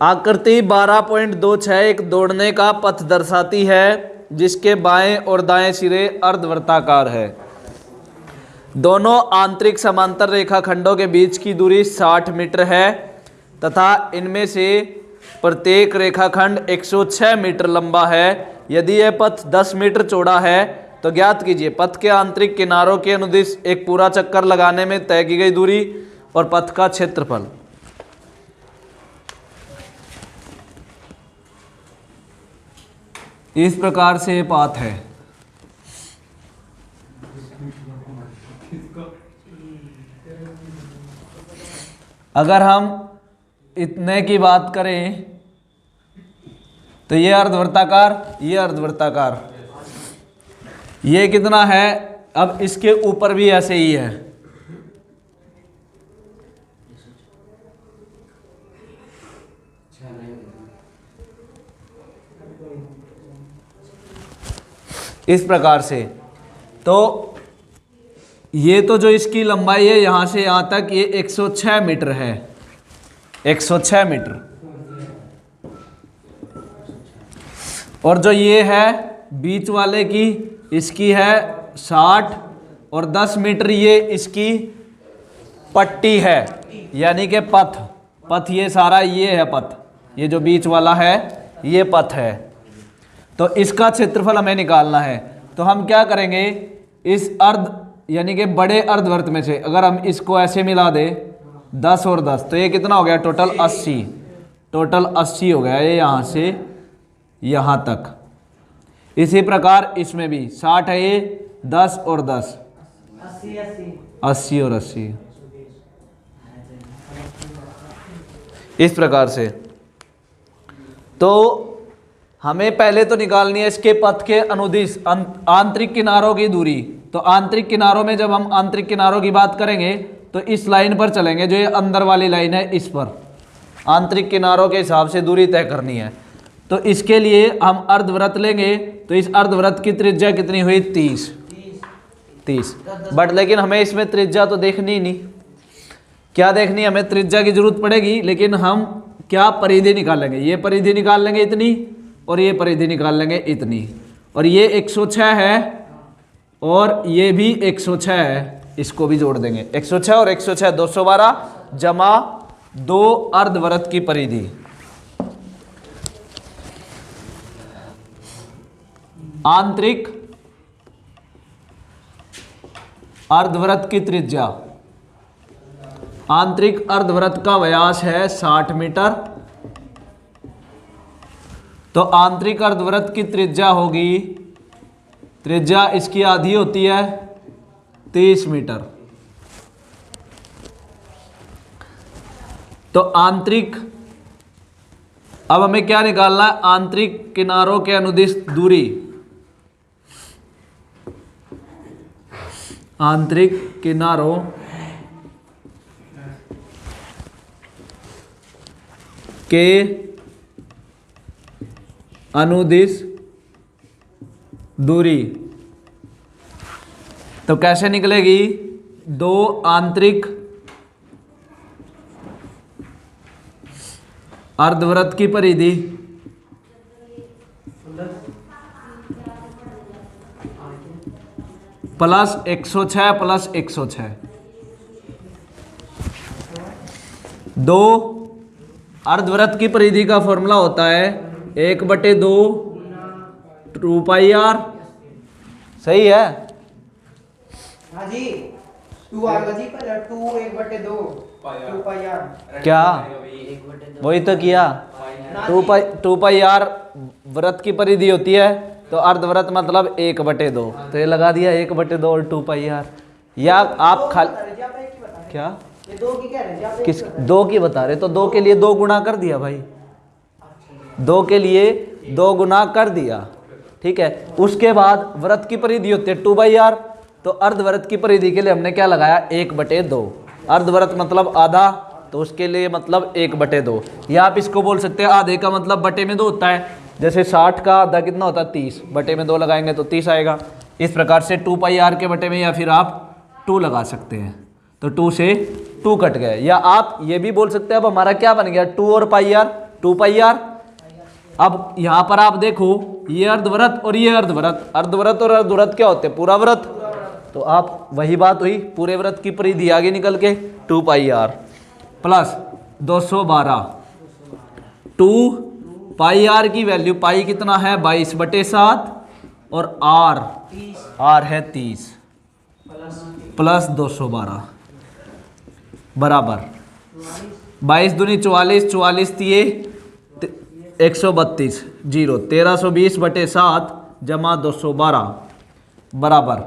आकृति 12.26 एक दौड़ने का पथ दर्शाती है जिसके बाएं और दाएं सिरे अर्धवृत्ताकार है। दोनों आंतरिक समांतर रेखाखंडों के बीच की दूरी 60 मीटर है तथा इनमें से प्रत्येक रेखाखंड 106 मीटर लंबा है। यदि यह पथ 10 मीटर चौड़ा है तो ज्ञात कीजिए पथ के आंतरिक किनारों के अनुदिश एक पूरा चक्कर लगाने में तय की गई दूरी और पथ का क्षेत्रफल। इस प्रकार से पाथ है। अगर हम इतने की बात करें तो ये अर्धवृत्ताकार, ये अर्धवृत्ताकार, ये कितना है? अब इसके ऊपर भी ऐसे ही है। इस प्रकार से तो ये तो जो इसकी लंबाई है यहां से यहां तक ये 106 मीटर है, 106 मीटर। और जो ये है बीच वाले की, इसकी है 60 और 10 मीटर ये इसकी पट्टी है, यानी कि पथ ये सारा ये है पथ, ये जो बीच वाला है ये पथ है। तो इसका क्षेत्रफल हमें निकालना है। तो हम क्या करेंगे, इस यानी कि बड़े अर्धवृत्त में से अगर हम इसको ऐसे मिला दे 10 और 10 तो ये कितना हो गया? टोटल 80, टोटल 80 हो गया ये यहाँ से यहाँ तक। इसी प्रकार इसमें भी 60 है ये, 10 और 10 80 और 80। इस प्रकार से तो हमें पहले तो निकालनी है इसके पथ के अनुदिश आंतरिक किनारों की दूरी। तो आंतरिक किनारों में जब हम आंतरिक किनारों की बात करेंगे तो इस लाइन पर चलेंगे, जो ये अंदर वाली लाइन है, इस पर आंतरिक किनारों के हिसाब से दूरी तय करनी है। तो इसके लिए हम अर्धवृत्त लेंगे। तो इस अर्धवृत्त की त्रिज्या कितनी हुई? 30। बट लेकिन हमें इसमें त्रिज्या तो देखनी ही नहीं। क्या देखनी? हमें त्रिज्या की जरूरत पड़ेगी, लेकिन हम क्या परिधि निकालेंगे? ये परिधि निकाल लेंगे इतनी और ये परिधि निकाल लेंगे इतनी। और ये 106 है और ये भी 106 है, इसको भी जोड़ देंगे। 106 और 106 212 जमा 2 अर्धवृत्त की परिधि। आंतरिक अर्धवृत्त की त्रिज्या, आंतरिक अर्धवृत्त का व्यास है 60 मीटर। तो आंतरिक अर्धवृत्त की त्रिज्या होगी, त्रिज्या इसकी आधी होती है 30 मीटर। तो आंतरिक, अब हमें क्या निकालना है? आंतरिक किनारों के अनुदिश दूरी, आंतरिक किनारों के अनुदिश दूरी। तो कैसे निकलेगी? 2 आंतरिक अर्धवृत्त की परिधि प्लस 106 प्लस 106, 2 अर्धवृत्त की परिधि का फॉर्मूला होता है 1/2 2πr। सही है? हाँ जी, 2 आएगा जी, पर 2 1/2 2πr। क्या वही तो किया। 2πr वृत्त की परिधि होती है, तो अर्धवृत्त मतलब 1/2। तो ये लगा दिया 1/2 और 2πr। या आप क्या ये 2 की कह रहे हैं? किस 2 की बता रहे? तो 2 के लिए 2 गुना कर दिया भाई, 2 के लिए 2 गुना कर दिया। ठीक है। उसके बाद वृत्त की परिधि होती है 2/r। तो अर्धवृत्त की परिधि के लिए हमने क्या लगाया? 1/2। अर्धवृत्त मतलब आधा, तो उसके लिए मतलब 1/2। या आप इसको बोल सकते हैं आधे का मतलब बटे में 2 होता है। जैसे 60 का आधा कितना होता है? 30, बटे में 2 लगाएंगे तो 30 आएगा। इस प्रकार से 2πr के बटे में या फिर आप 2 लगा सकते हैं। तो 2 से 2 कट गए। या आप ये भी बोल सकते हैं अब हमारा क्या बन गया? 2 और πr, 2 पाई आर। अब यहाँ पर आप देखो ये अर्धवृत्त और ये अर्धवृत्त, अर्धवृत्त और अर्धवृत्त क्या होते हैं? पूरा वृत्त। तो आप वही बात हुई, पूरे वृत्त की परिधि आगे निकल के 2 पाई आर प्लस 212। 2 पाई आर की वैल्यू, पाई कितना है 22/7 और आर है 30 प्लस 212 बराबर 22 दूनी 44, 44 तिये 132, 0 1320/7 जमा 212 बराबर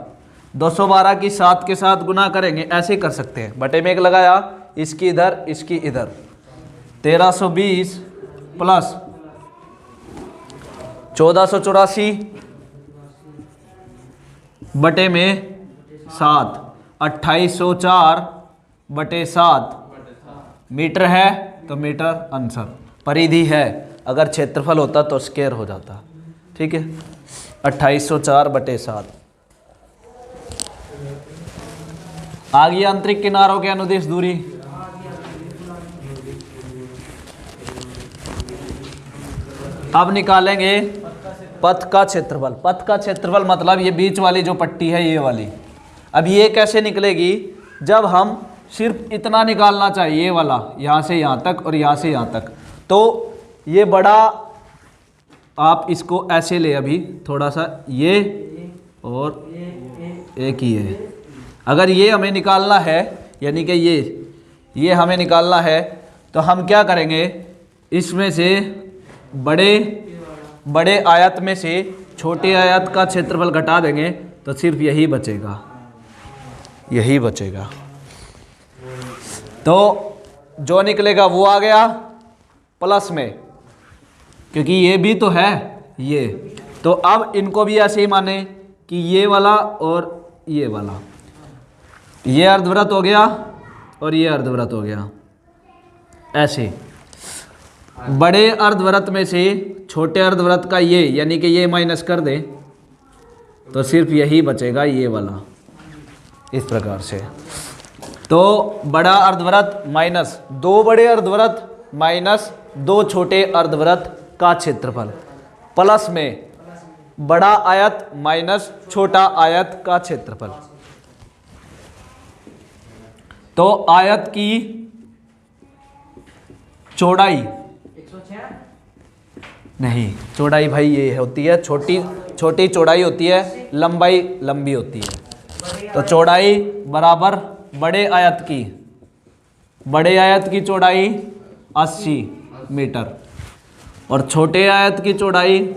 212 की 7 के साथ गुना करेंगे, ऐसे कर सकते हैं। बटे में एक लगाया, इसकी इधर इसकी इधर, 1320 प्लस 1484 बटे में 7, 2804/7 मीटर है तो मीटर आंसर। परिधि है, अगर क्षेत्रफल होता तो स्क्वायर हो जाता। ठीक है, 2804/7 आ गई आंतरिक किनारों के अनुदिश दूरी। अब निकालेंगे पथ का क्षेत्रफल। पथ का क्षेत्रफल मतलब ये बीच वाली जो पट्टी है ये वाली। अब ये कैसे निकलेगी? जब हम सिर्फ इतना निकालना चाहिए, ये वाला यहाँ से यहाँ तक और यहाँ से यहाँ तक, तो ये बड़ा आप इसको ऐसे ले, अभी थोड़ा सा ये और एक ही है। अगर ये हमें निकालना है, यानी कि ये हमें निकालना है, तो हम क्या करेंगे? इसमें से बड़े आयत में से छोटे आयत का क्षेत्रफल घटा देंगे तो सिर्फ यही बचेगा, यही बचेगा। तो जो निकलेगा वो आ गया प्लस में, क्योंकि ये भी तो है ये। तो अब इनको भी ऐसे ही माने कि ये वाला और ये वाला, ये अर्धवृत्त हो गया और ये अर्धवृत्त हो गया। ऐसे बड़े अर्धवृत्त में से छोटे अर्धवृत्त का ये, यानी कि ये माइनस कर दे तो सिर्फ यही बचेगा, ये वाला। इस प्रकार से तो बड़ा अर्धवृत्त माइनस 2 बड़े अर्धवृत्त माइनस 2 छोटे अर्धवृत्त का क्षेत्रफल प्लस में बड़ा आयत माइनस छोटा आयत का क्षेत्रफल। तो आयत की चौड़ाई नहीं, चौड़ाई भाई ये होती है, छोटी चौड़ाई होती है, लंबाई लंबी होती है। तो चौड़ाई बराबर बड़े आयत की चौड़ाई 80 मीटर और छोटे आयत की चौड़ाई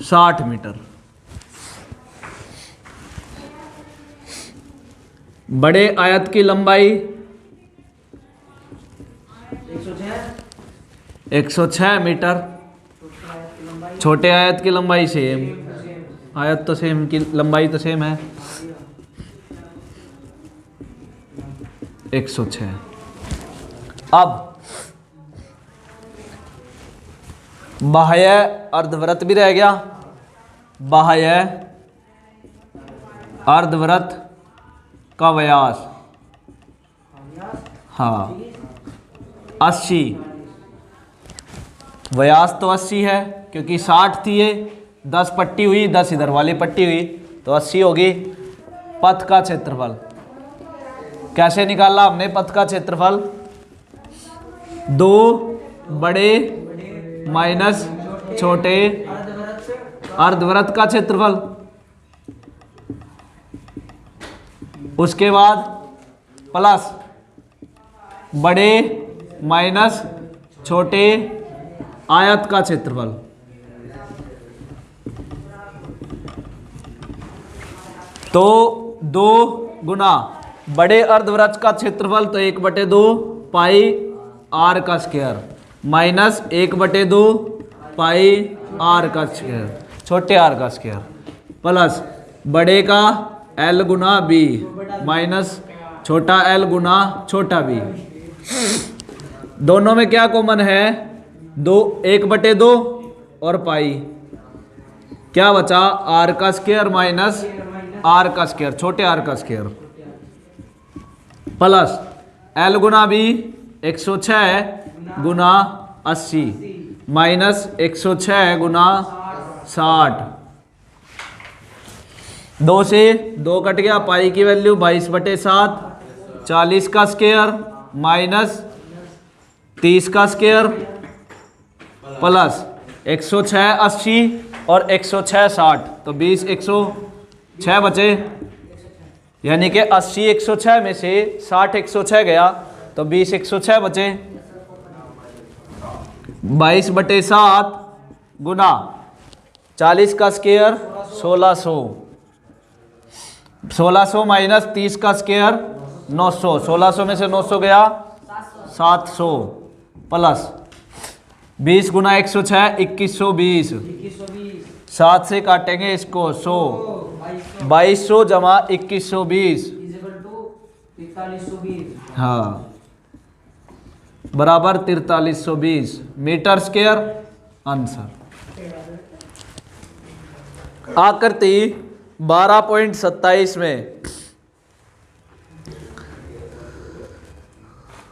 60 मीटर। बड़े आयत की लंबाई 106 मीटर, छोटे आयत की लंबाई सेम, आयत तो सेम की लंबाई तो सेम है 106। अब बाह्य अर्धवृत्त भी रह गया। बाह्य अर्धवृत्त का व्यास, हाँ 80, व्यास तो 80 है क्योंकि 60 थी ये, 10 पट्टी हुई, 10 इधर वाली पट्टी हुई तो 80 होगी। पथ का क्षेत्रफल कैसे निकाला हमने? पथ का क्षेत्रफल 2 बड़े माइनस छोटे अर्धवृत्त का क्षेत्रफल, उसके बाद प्लस बड़े माइनस छोटे आयत का क्षेत्रफल। तो 2 गुना बड़े अर्धवृत्त का क्षेत्रफल तो 1/2 पाई आर का स्क्वायर माइनस 1/2 पाई आर का स्क्वायर, छोटे आर का स्क्वायर, प्लस बड़े का एल गुना बी माइनस छोटा एल गुना छोटा बी। दोनों में क्या कॉमन है? 1/2 और पाई, क्या बचा? आर का स्क्वायर माइनस आर का स्क्वायर, छोटे आर का स्क्वायर, प्लस L गुना बी 106 गुना 80 माइनस 106 गुना 60। 2 से 2 कट गया, पाई की वैल्यू 22/7, 40 का स्क्वायर माइनस 30 का स्क्वायर प्लस 106 80 और 106 60, तो 20 106 बचे, यानी कि 80 106 में से 60 106 गया तो 20 106 बचे। 22/7 गुना 40 का स्क्वायर 1600, 1600 माइनस 30 का स्क्वायर 900, 1600 में से 900 गया 700 प्लस 20 गुना 106 2120, 7 से काटेंगे इसको 100, 2200 जमा 2120 हाँ बराबर 4320 मीटर स्क्वायर आंसर। आकृति 12.27 में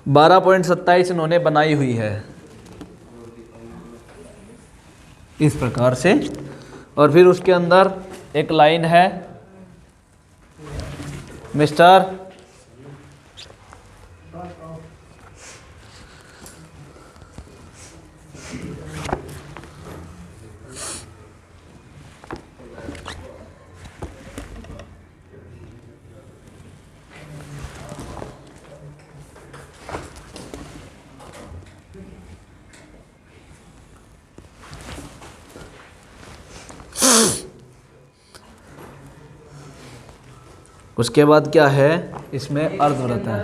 12.27 इन्होंने बनाई हुई है इस प्रकार से, और फिर उसके अंदर एक लाइन है, मिस्टर उसके बाद क्या है, इसमें अर्धवृत्त है,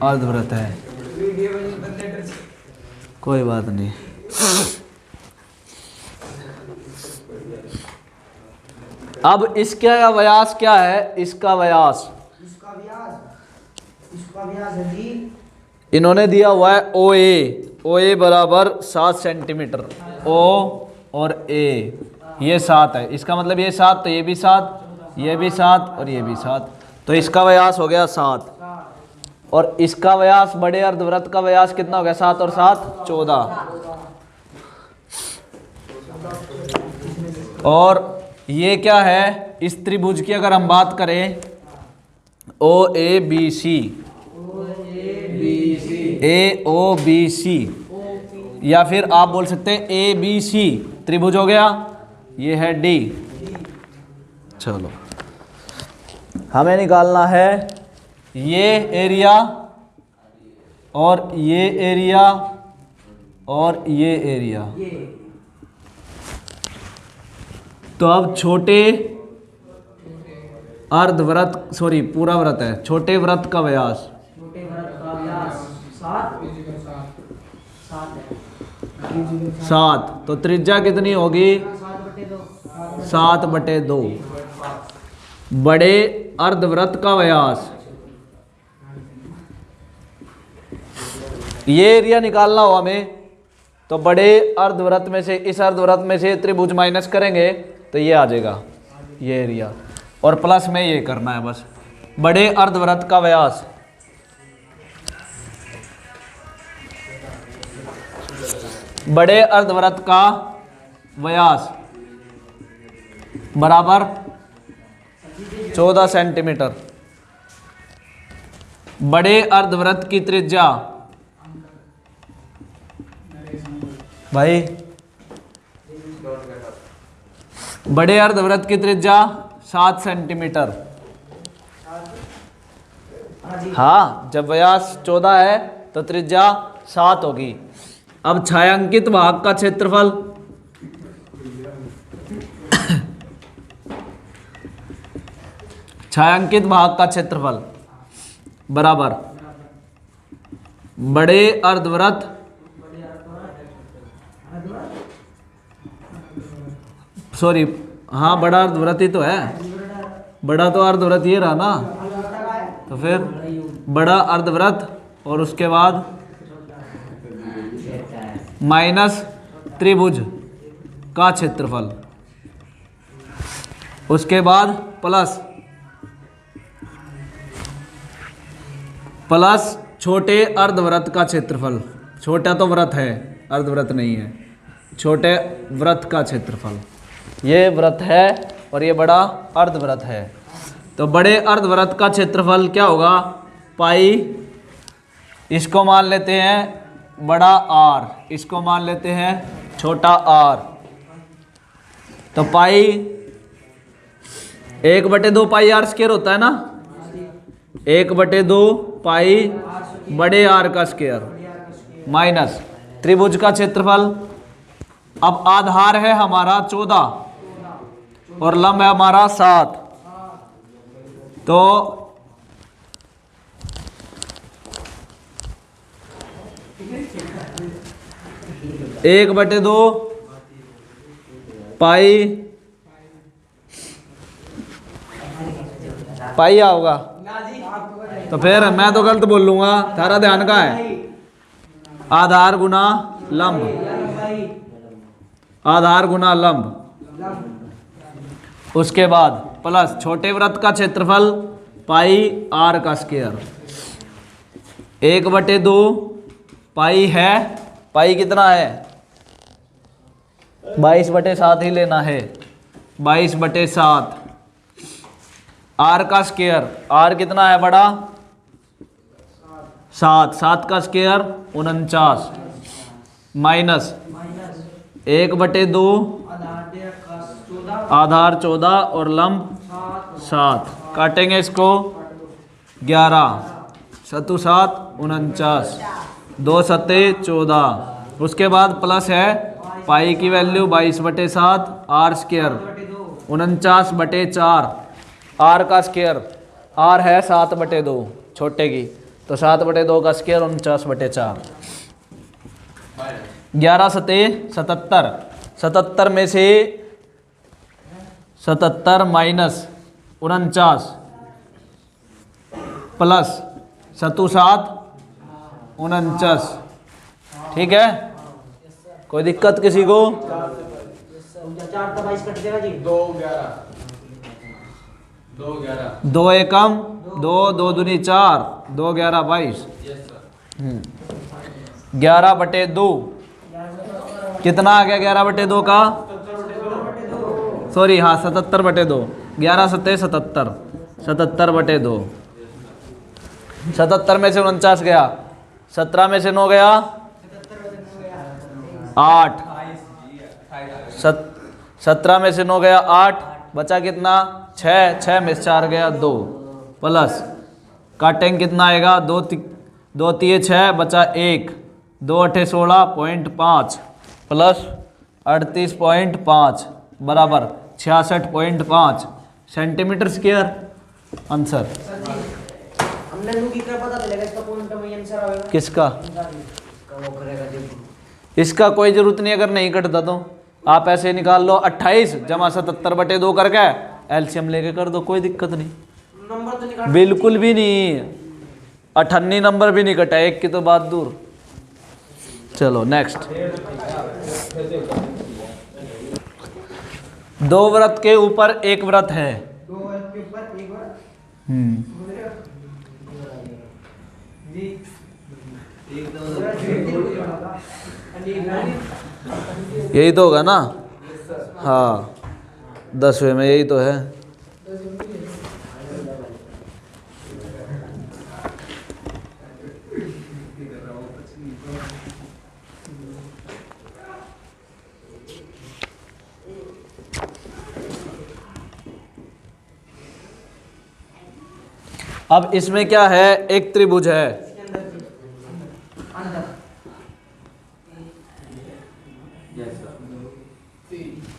अर्धवृत्त है, कोई बात नहीं। अब इसका व्यास क्या है, इसका व्यास है जी, इन्होंने दिया हुआ है OA, OA बराबर 7 सेंटीमीटर, O और A ये 7 है, इसका मतलब ये 7 तो ये भी 7, ये भी 7 और ये भी 7, तो इसका व्यास हो गया 7, और इसका व्यास बड़े अर्धवृत्त का व्यास कितना हो गया, 7 और 7 14, और ये क्या है, इस त्रिभुज की अगर हम बात करें OABC, AOBC या फिर आप बोल सकते हैं ABC त्रिभुज हो गया, ये है D। चलो हमें निकालना है ये एरिया और ये एरिया और ये एरिया। तो अब छोटे अर्धवृत्त, सॉरी पूरा वृत्त है, छोटे वृत्त का व्यास 7, तो त्रिज्या कितनी होगी 7/2। बड़े अर्धवृत्त का व्यास, ये एरिया निकालना हो हमें, तो बड़े अर्धवृत्त में से, इस अर्धवृत्त में से त्रिभुज माइनस करेंगे तो ये आ जाएगा ये एरिया, और प्लस में ये करना है बस। बड़े अर्धवृत्त का व्यास बड़े अर्धवृत्त का व्यास बराबर 14 सेंटीमीटर। बड़े अर्धवृत्त की त्रिज्या, भाई बड़े अर्धवृत्त की त्रिज्या 7 सेंटीमीटर। हाँ, जब व्यास 14 है तो त्रिज्या 7 होगी। अब छायांकित भाग का क्षेत्रफल, छायांकित भाग का क्षेत्रफल बराबर बड़े अर्धवृत्त सॉरी हाँ बड़ा अर्धवृत्त ही तो है, बड़ा तो अर्धवृत्त ये रहा ना, तो फिर बड़ा अर्धवृत्त और उसके बाद माइनस त्रिभुज का क्षेत्रफल, उसके बाद प्लस छोटे अर्धवृत्त का क्षेत्रफल। छोटा तो वृत्त है, अर्धवृत्त नहीं है। छोटे वृत्त का क्षेत्रफल, ये वृत्त है और ये बड़ा अर्धवृत्त है। तो बड़े अर्धवृत्त का क्षेत्रफल क्या होगा? पाई, इसको मान लेते हैं बड़ा आर, इसको मान लेते हैं छोटा आर। तो पाई 1/2 पाई आर स्क्वायर होता है ना, 1/2 पाई बड़े आर का स्क्वायर माइनस त्रिभुज का क्षेत्रफल। अब आधार है हमारा 14 और लंब है हमारा 7, तो 1/2 पाई आओगा। तो फिर मैं तो गलत बोल लूंगा, तारा ध्यान का है आधार गुना लंब, आधार गुना लंब। उसके बाद प्लस छोटे वृत्त का क्षेत्रफल पाई आर का स्क्वायर, 1/2 पाई है, पाई कितना है 22/7 ही लेना है, 22/7 आर का स्क्वायर, आर कितना है बड़ा 7, 7 का स्क्वायर 49 माइनस 1/2 आधार 14 और लंब 7, काटेंगे इसको 11 7 7 49 2 7 14। उसके बाद प्लस है पाई की वैल्यू 22/7 आर स्क्वायर 49/4 आर का स्क्वायर, आर है 7/2 छोटे की, तो 7/2 का स्क्वायर 49/4। 11 7 77, 77 में से 77 माइनस 49 प्लस 7 7 49। ठीक है, कोई दिक्कत किसी को? 2 एकम 2 2 दूनी 4 2 11 22। 11/2 कितना आ गया 11/2 का? सॉरी हाँ 77/2, 11 7 77, 77/2। 77 में से 49 गया, 17 में से 9 गया 8, 17 में से 9 गया 8, बचा कितना 6, 6 में से 4 गया 2, प्लस काटेंगे कितना आएगा 2 3 6 बचा 1, 2 8 16.5 प्लस 38.5 बराबर 66.5 सेंटीमीटर स्क्वायर आंसर। किसका? इसका कोई जरूरत नहीं, अगर नहीं कटता तो आप ऐसे निकाल लो 28 जमा 77/2 करके एलसीएम लेके कर दो, कोई दिक्कत नहीं, बिल्कुल भी नहीं। 98 नंबर भी नहीं कटा, एक की तो बात दूर। चलो नेक्स्ट, 2 वृत्त के ऊपर एक वृत्त है। यही तो होगा ना? हाँ 10वें में यही तो है। अब इसमें क्या है, एक त्रिभुज है,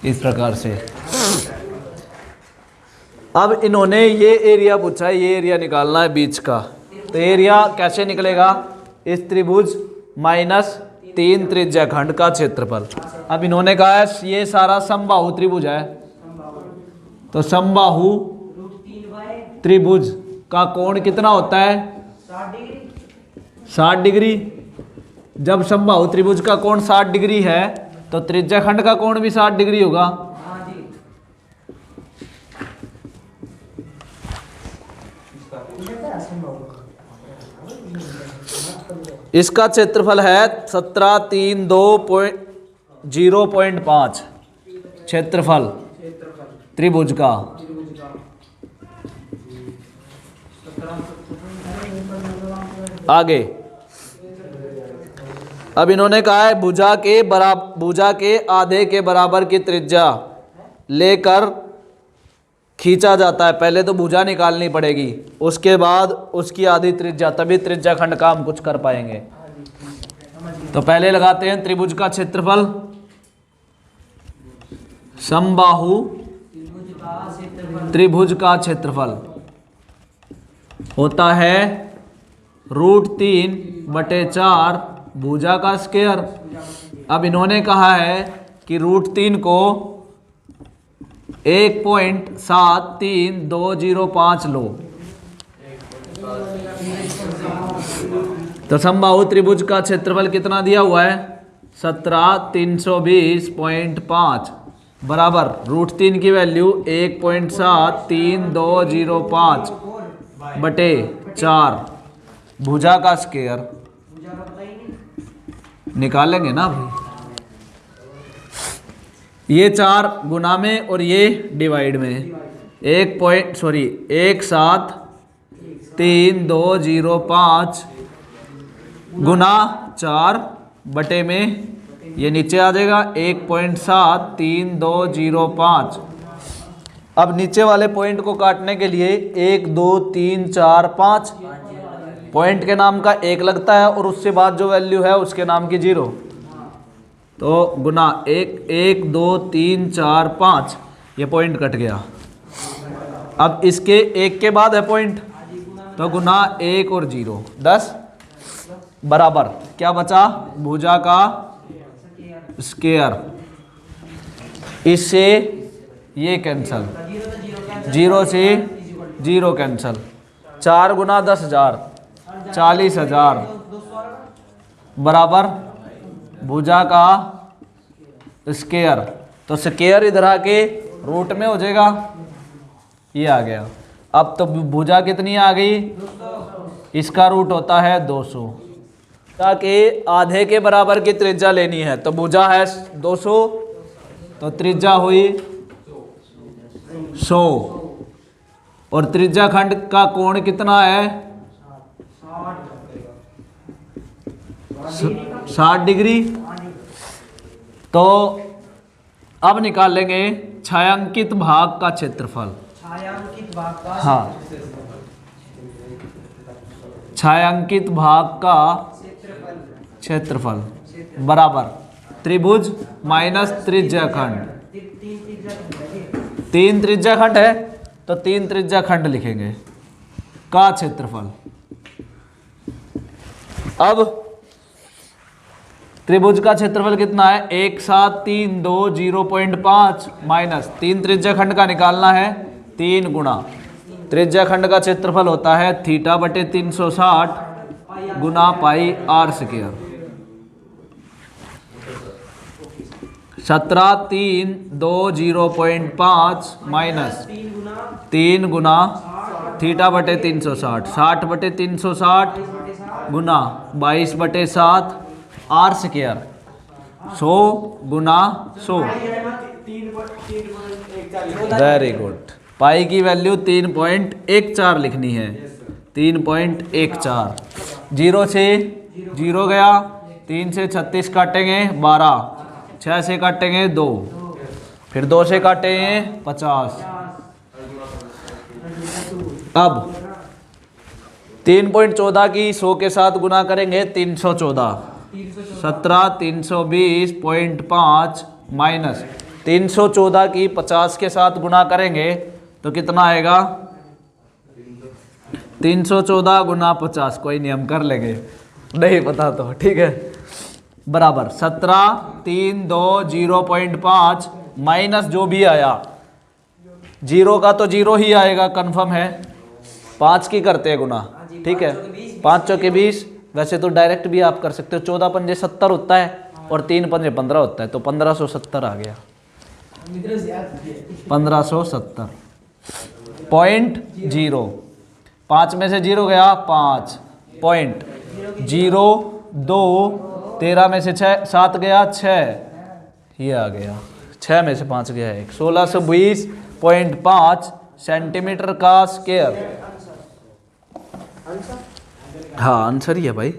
इस प्रकार से। अब इन्होंने ये एरिया पूछा है, ये एरिया निकालना है बीच का। तो एरिया कैसे निकलेगा? इस त्रिभुज माइनस 3 त्रिज्याखंड का क्षेत्रफल। अब इन्होंने कहा है ये सारा समबाहु त्रिभुज है, तो समबाहु त्रिभुज का कोण कितना होता है 60 डिग्री। जब समबाहु त्रिभुज का कोण 60 डिग्री है तो त्रिज्याखंड का कोण भी 60 डिग्री होगा। इसका क्षेत्रफल है 17,3,2.0.5 क्षेत्रफल त्रिभुज का। आगे अब इन्होंने कहा है भुजा के आधे के बराबर की त्रिज्या लेकर खींचा जाता है। पहले तो भुजा निकालनी पड़ेगी, उसके बाद उसकी आधी त्रिज्या, तभी त्रिज्या खंड का हम कुछ कर पाएंगे। तो पहले लगाते हैं त्रिभुज का क्षेत्रफल। समबाहु त्रिभुज का क्षेत्रफल होता है √3/4 भुजा का स्क्वायर। अब इन्होंने कहा है कि √3 को 1.73205 लो। तो समबाहु त्रिभुज का क्षेत्रफल कितना दिया हुआ है? 17,320.5 बराबर √3 की वैल्यू 1.73205/4 भुजा का स्क्वायर निकालेंगे ना भाई। ये 4 गुना में और ये डिवाइड में 1.73205 गुना 4 बटे में ये नीचे आ जाएगा 1.73205। अब नीचे वाले पॉइंट को काटने के लिए 1 2 3 4 5 पॉइंट के नाम का 1 लगता है और उससे बाद जो वैल्यू है उसके नाम की 0। तो गुना 1 2 3 4 5 ये पॉइंट कट गया। अब इसके 1 के बाद है पॉइंट, तो गुना 1 और 0 10 बराबर क्या बचा? भुजा का स्क्वायर। इससे ये कैंसल, 0 से 0 कैंसल। 4 गुना 10,000 40,000 बराबर भुजा का स्क्वायर। तो स्क्वायर इधर आके रूट में हो जाएगा, ये आ गया। अब तो भुजा कितनी आ गई? इसका रूट होता है 200। ताकि आधे के बराबर की त्रिज्या लेनी है, तो भुजा है 200 तो त्रिज्या हुई 100 और त्रिज्या खंड का कोण कितना है? 60 डिग्री। तो अब निकालेंगे छायांकित भाग का क्षेत्रफल। हाँ, छायांकित भाग का क्षेत्रफल बराबर त्रिभुज माइनस त्रिज्या खंड। 3 त्रिज्या खंड है तो 3 त्रिज्या खंड लिखेंगे का क्षेत्रफल। अब त्रिभुज का क्षेत्रफल कितना है? 17320.5 माइनस 3 त्रिज्या खंड का निकालना है 3 गुना त्रिज्या खंड का क्षेत्रफल होता है θ/360 गुना πr²। 17,320.5 माइनस 3 गुना θ/360 60/360 गुना 22/7 r² 100 गुना 100। Very good. पाई की वैल्यू 3.14 लिखनी है, 3.14। 0 से 0 गया, 3 से 36 काटेंगे 12, 6 से काटेंगे 2, फिर 2 से काटेंगे 50। अब 3.14 की 100 के साथ गुना करेंगे 314। 17,320.5 माइनस 314 की 50 के साथ गुना करेंगे तो कितना आएगा? 314 गुना 50, कोई नहीं हम कर लेंगे, नहीं पता तो ठीक है, बराबर 17,320.5 माइनस जो भी आया 0 का तो 0 ही आएगा, कंफर्म है। 5 की करते हैं गुना, ठीक है, 5 चौके 20। वैसे तो डायरेक्ट भी आप कर सकते हो, 14 पंजे 70 होता है और 3 पंजे 15 होता है, तो 1570 आ गया। 1570.0 5 में से 0 गया 5 पॉइंट 0 2, 13 में से 6 7 गया 6, ये आ गया 6 में से 5 गया 1, 1620.5 सेंटीमीटर का स्क्वायर। हाँ आंसर ही है भाई।